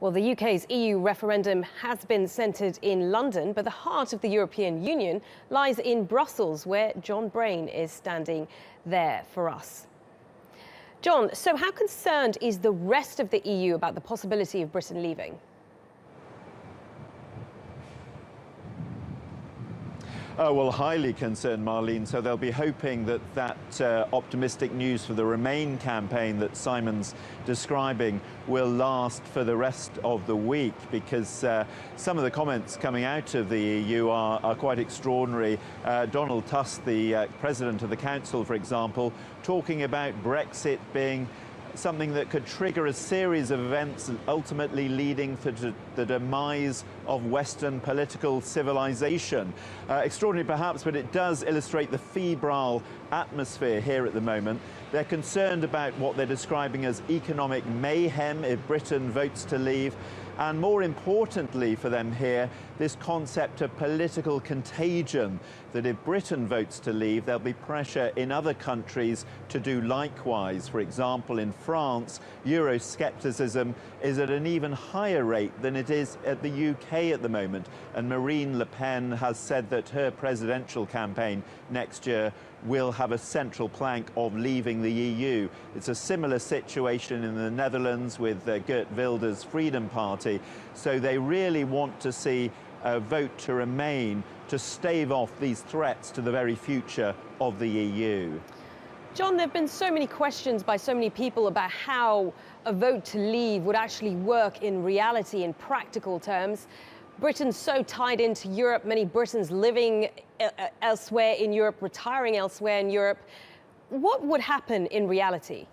Well, the UK's EU referendum has been centred in London, but the heart of the European Union lies in Brussels, where John Brain is standing there for us. John, so how concerned is the rest of the EU about the possibility of Britain leaving? Well, highly concerned, Marlene. So they'll be hoping that optimistic news for the Remain campaign that Simon's describing will last for the rest of the week, because some of the comments coming out of the EU are quite extraordinary. Donald Tusk, the President of the Council, for example, talking about Brexit being something that could trigger a series of events ultimately leading to the demise of Western political civilization. Extraordinary perhaps, but it does illustrate the febrile atmosphere here at the moment. They're concerned about what they're describing as economic mayhem if Britain votes to leave. And more importantly for them here, this concept of political contagion, that if Britain votes to leave, there'll be pressure in other countries to do likewise. For example, in France, Euroscepticism is at an even higher rate than it is at the UK at the moment. And Marine Le Pen has said that her presidential campaign next year will have a central plank of leaving the EU. It's a similar situation in the Netherlands with Geert Wilders' Freedom Party. So they really want to see a vote to remain to stave off these threats to the very future of the EU. John, there have been so many questions by so many people about how a vote to leave would actually work in reality, in practical terms. Britain's so tied into Europe, many Britons living elsewhere in Europe, retiring elsewhere in Europe. What would happen in reality?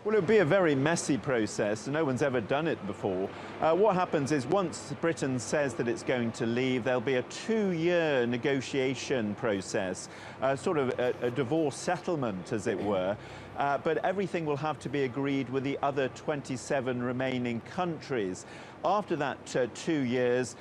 Well, it would be a very messy process. No one's ever done it before. What happens is once Britain says that it's going to leave, there'll be a 2-year negotiation process, sort of a divorce settlement, as it were. But everything will have to be agreed with the other 27 remaining countries. After that 2 years,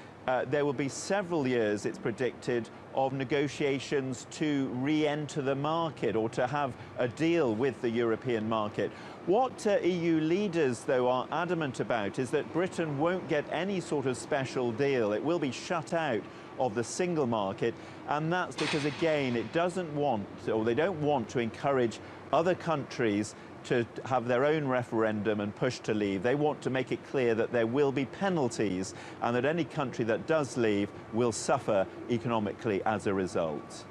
there will be several years, it's predicted, of negotiations to re-enter the market or to have a deal with the European market. What EU leaders, though, are adamant about is that Britain won't get any sort of special deal. It will be shut out of the single market, and that's because, again, it doesn't want, or they don't want to encourage other countries to have their own referendum and push to leave. They want to make it clear that there will be penalties and that any country that does leave will suffer economically as a result.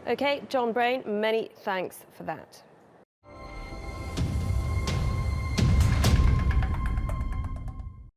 OK, John Brain, many thanks for that.